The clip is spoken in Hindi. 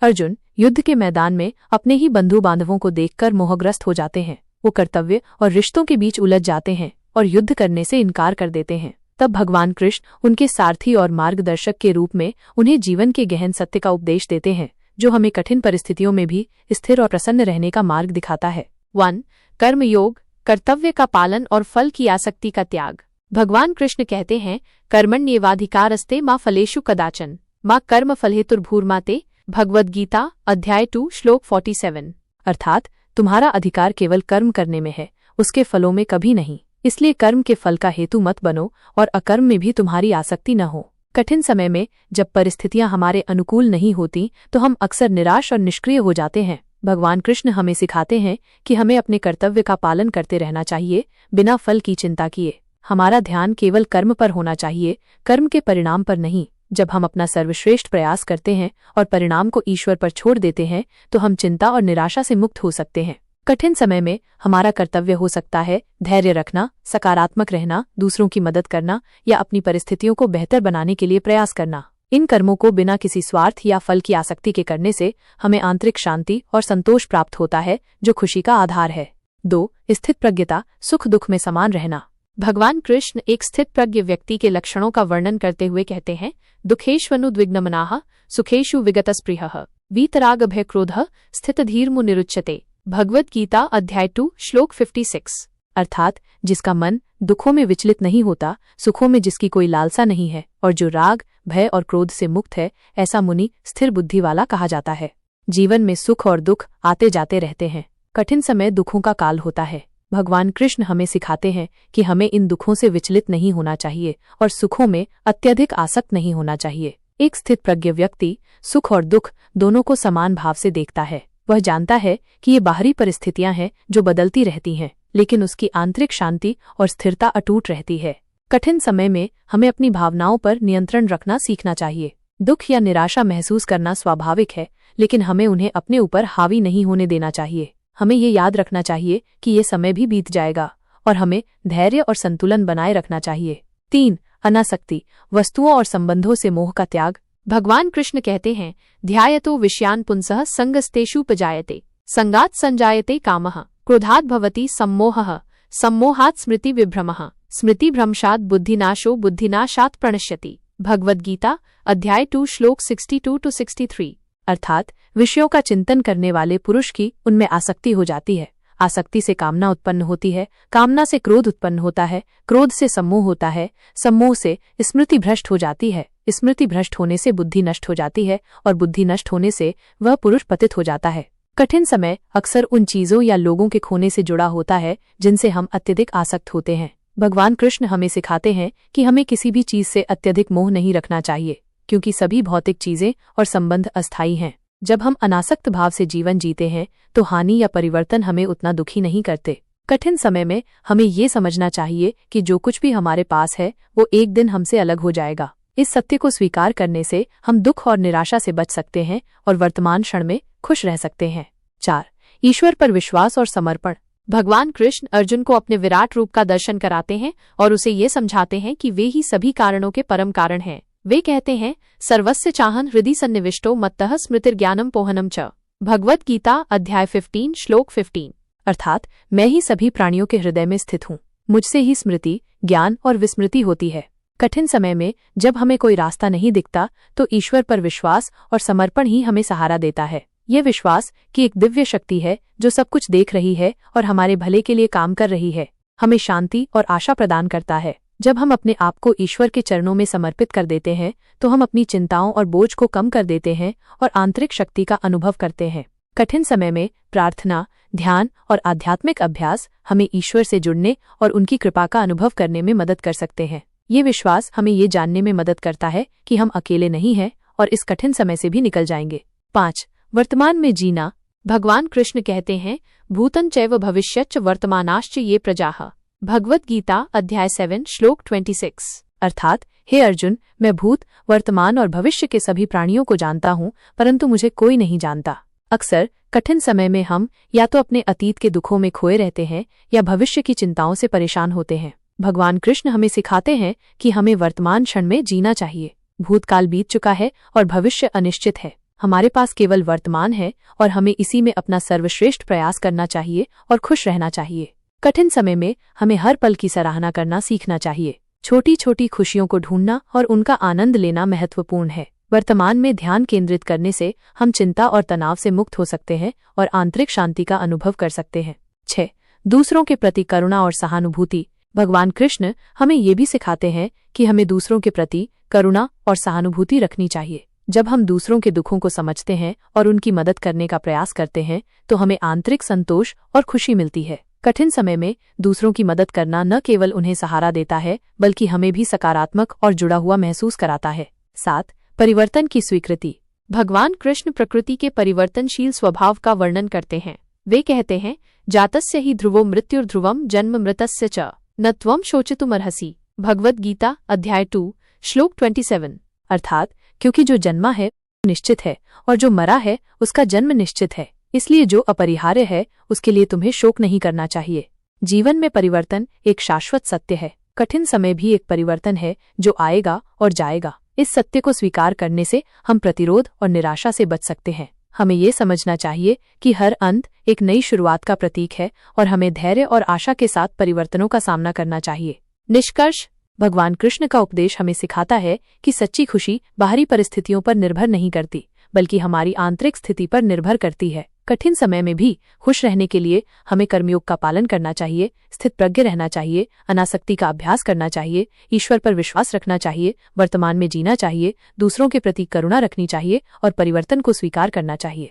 अर्जुन युद्ध के मैदान में अपने ही बंधु बांधवों को देखकर मोहग्रस्त हो जाते हैं। वो कर्तव्य और रिश्तों के बीच उलझ जाते हैं और युद्ध करने से इनकार कर देते हैं। तब भगवान कृष्ण उनके सारथी और मार्गदर्शक के रूप में उन्हें जीवन के गहन सत्य का उपदेश देते हैं, जो हमें कठिन परिस्थितियों में भी स्थिर और प्रसन्न रहने का मार्ग दिखाता है। 1. कर्मयोग, कर्तव्य का पालन और फल की आसक्ति का त्याग। भगवान कृष्ण कहते हैं, कर्मण्येवाधिकारस्ते मा फलेषु कदाचन मा कर्म फलहेतुर्भूर्माते। भगवद गीता अध्याय 2 श्लोक 47। अर्थात तुम्हारा अधिकार केवल कर्म करने में है, उसके फलों में कभी नहीं। इसलिए कर्म के फल का हेतु मत बनो और अकर्म में भी तुम्हारी आसक्ति न हो। कठिन समय में जब परिस्थितियां हमारे अनुकूल नहीं होती तो हम अक्सर निराश और निष्क्रिय हो जाते हैं। भगवान कृष्ण हमें सिखाते हैं कि हमें अपने कर्तव्य का पालन करते रहना चाहिए, बिना फल की चिंता किए। हमारा ध्यान केवल कर्म पर होना चाहिए, कर्म के परिणाम पर नहीं। जब हम अपना सर्वश्रेष्ठ प्रयास करते हैं और परिणाम को ईश्वर पर छोड़ देते हैं तो हम चिंता और निराशा से मुक्त हो सकते हैं। कठिन समय में हमारा कर्तव्य हो सकता है धैर्य रखना, सकारात्मक रहना, दूसरों की मदद करना या अपनी परिस्थितियों को बेहतर बनाने के लिए प्रयास करना। इन कर्मों को बिना किसी स्वार्थ या फल की आसक्ति के करने से हमें आंतरिक शांति और संतोष प्राप्त होता है, जो खुशी का आधार है। 2. स्थित प्रज्ञता, सुख दुख में समान रहना। भगवान कृष्ण एक स्थित प्रज्ञ व्यक्ति के लक्षणों का वर्णन करते हुए कहते हैं, दुखेष्वनुद्विग्नमनाः सुखेषु विगतस्पृहः वीतरागभयक्रोधः स्थितधीर्मुनिरुच्यते। भगवद गीता अध्याय 2 श्लोक 56। अर्थात जिसका मन दुखों में विचलित नहीं होता, सुखों में जिसकी कोई लालसा नहीं है और जो राग भय और क्रोध से मुक्त है, ऐसा मुनि स्थिर बुद्धि वाला कहा जाता है। जीवन में सुख और दुख आते जाते रहते हैं। कठिन समय दुखों का काल होता है। भगवान कृष्ण हमें सिखाते हैं कि हमें इन दुखों से विचलित नहीं होना चाहिए और सुखों में अत्यधिक आसक्त नहीं होना चाहिए। एक स्थित प्रज्ञ व्यक्ति सुख और दुख दोनों को समान भाव से देखता है। वह जानता है कि ये बाहरी परिस्थितियां हैं जो बदलती रहती हैं, लेकिन उसकी आंतरिक शांति और स्थिरता अटूट रहती है। कठिन समय में हमें अपनी भावनाओं पर नियंत्रण रखना सीखना चाहिए। दुख या निराशा महसूस करना स्वाभाविक है, लेकिन हमें उन्हें अपने ऊपर हावी नहीं होने देना चाहिए। हमें ये याद रखना चाहिए कि ये समय भी बीत जाएगा और हमें धैर्य और संतुलन बनाए रखना चाहिए। 3. अनासक्ति, वस्तुओं और संबंधों से मोह का त्याग। भगवान कृष्ण कहते हैं, ध्यायतो विषयान् पुंसः संगस्तेषुपजायते संगात् संजायते कामः क्रोधात् भवति सम्मोहः सम्मोहात् स्मृति विभ्रमः स्मृतिभ्रंशात् बुद्धिनाशो बुद्धिनाशात् प्रणश्यति। भगवद गीता अध्याय 2 श्लोक 62-63। अर्थात विषयों का चिंतन करने वाले पुरुष की उनमें आसक्ति हो जाती है। आसक्ति से कामना उत्पन्न होती है, कामना से क्रोध उत्पन्न होता है, क्रोध से सम्मोह होता है, सम्मोह से स्मृति भ्रष्ट हो जाती है, स्मृति भ्रष्ट होने से बुद्धि नष्ट हो जाती है और बुद्धि नष्ट होने से वह पुरुष पतित हो जाता है। कठिन समय अक्सर उन चीजों या लोगों के खोने से जुड़ा होता है जिनसे हम अत्यधिक आसक्त होते हैं। भगवान कृष्ण हमें सिखाते हैं कि हमें किसी भी चीज से अत्यधिक मोह नहीं रखना चाहिए, क्योंकि सभी भौतिक चीजें और संबंध अस्थायी हैं। जब हम अनासक्त भाव से जीवन जीते हैं तो हानि या परिवर्तन हमें उतना दुखी नहीं करते। कठिन समय में हमें ये समझना चाहिए कि जो कुछ भी हमारे पास है वो एक दिन हमसे अलग हो जाएगा। इस सत्य को स्वीकार करने से हम दुख और निराशा से बच सकते हैं और वर्तमान क्षण में खुश रह सकते हैं। 4. ईश्वर पर विश्वास और समर्पण। भगवान कृष्ण अर्जुन को अपने विराट रूप का दर्शन कराते हैं और उसे ये समझाते हैं कि वे ही सभी कारणों के परम कारण हैं। वे कहते हैं, सर्वस्य चाहन हृदि सन्निविष्टो मत्तः स्मृतिर्ज्ञानम पोहनम च। भगवद गीता अध्याय 15 श्लोक 15। अर्थात मैं ही सभी प्राणियों के हृदय में स्थित हूँ, मुझसे ही स्मृति, ज्ञान और विस्मृति होती है। कठिन समय में जब हमें कोई रास्ता नहीं दिखता तो ईश्वर पर विश्वास और समर्पण ही हमें सहारा देता है। ये विश्वास कि एक दिव्य शक्ति है जो सब कुछ देख रही है और हमारे भले के लिए काम कर रही है, हमें शांति और आशा प्रदान करता है। जब हम अपने आप को ईश्वर के चरणों में समर्पित कर देते हैं तो हम अपनी चिंताओं और बोझ को कम कर देते हैं और आंतरिक शक्ति का अनुभव करते हैं। कठिन समय में प्रार्थना, ध्यान और आध्यात्मिक अभ्यास हमें ईश्वर से जुड़ने और उनकी कृपा का अनुभव करने में मदद कर सकते हैं। ये विश्वास हमें ये जानने में मदद करता है कि हम अकेले नहीं हैं और इस कठिन समय से भी निकल जाएंगे। 5. वर्तमान में जीना। भगवान कृष्ण कहते हैं, भूतं चैव भविष्यच्च वर्तमानाश्च ये प्रजाः। भगवद गीता अध्याय 7 श्लोक 26। अर्थात हे अर्जुन, मैं भूत, वर्तमान और भविष्य के सभी प्राणियों को जानता हूँ, परंतु मुझे कोई नहीं जानता। अक्सर कठिन समय में हम या तो अपने अतीत के दुखों में खोए रहते हैं या भविष्य की चिंताओं से परेशान होते हैं। भगवान कृष्ण हमें सिखाते हैं कि हमें वर्तमान क्षण में जीना चाहिए। भूतकाल बीत चुका है और भविष्य अनिश्चित है। हमारे पास केवल वर्तमान है और हमें इसी में अपना सर्वश्रेष्ठ प्रयास करना चाहिए और खुश रहना चाहिए। कठिन समय में हमें हर पल की सराहना करना सीखना चाहिए। छोटी छोटी खुशियों को ढूंढना और उनका आनंद लेना महत्वपूर्ण है। वर्तमान में ध्यान केंद्रित करने से हम चिंता और तनाव से मुक्त हो सकते हैं और आंतरिक शांति का अनुभव कर सकते हैं। 6. दूसरों के प्रति करुणा और सहानुभूति। भगवान कृष्ण हमें ये भी सिखाते हैं कि हमें दूसरों के प्रति करुणा और सहानुभूति रखनी चाहिए। जब हम दूसरों के दुखों को समझते हैं और उनकी मदद करने का प्रयास करते हैं तो हमें आंतरिक संतोष और खुशी मिलती है। कठिन समय में दूसरों की मदद करना न केवल उन्हें सहारा देता है बल्कि हमें भी सकारात्मक और जुड़ा हुआ महसूस कराता है। 7. परिवर्तन की स्वीकृति। भगवान कृष्ण प्रकृति के परिवर्तनशील स्वभाव का वर्णन करते हैं। वे कहते हैं, जातस्य ही ध्रुवो मृत्युर्ध्रुवम जन्म मृतस्य च न त्वं शोचितुमर्हसि। भगवद गीता अध्याय 2 श्लोक 27। अर्थात क्योंकि जो जन्मा है निश्चित है और जो मरा है उसका जन्म निश्चित है, इसलिए जो अपरिहार्य है उसके लिए तुम्हें शोक नहीं करना चाहिए। जीवन में परिवर्तन एक शाश्वत सत्य है। कठिन समय भी एक परिवर्तन है जो आएगा और जाएगा। इस सत्य को स्वीकार करने से हम प्रतिरोध और निराशा से बच सकते हैं। हमें ये समझना चाहिए कि हर अंत एक नई शुरुआत का प्रतीक है और हमें धैर्य और आशा के साथ परिवर्तनों का सामना करना चाहिए। निष्कर्ष, भगवान कृष्ण का उपदेश हमें सिखाता है कि सच्ची खुशी बाहरी परिस्थितियों पर निर्भर नहीं करती बल्कि हमारी आंतरिक स्थिति पर निर्भर करती है। कठिन समय में भी खुश रहने के लिए हमें कर्मयोग का पालन करना चाहिए, स्थित प्रज्ञ रहना चाहिए, अनासक्ति का अभ्यास करना चाहिए, ईश्वर पर विश्वास रखना चाहिए, वर्तमान में जीना चाहिए, दूसरों के प्रति करुणा रखनी चाहिए और परिवर्तन को स्वीकार करना चाहिए।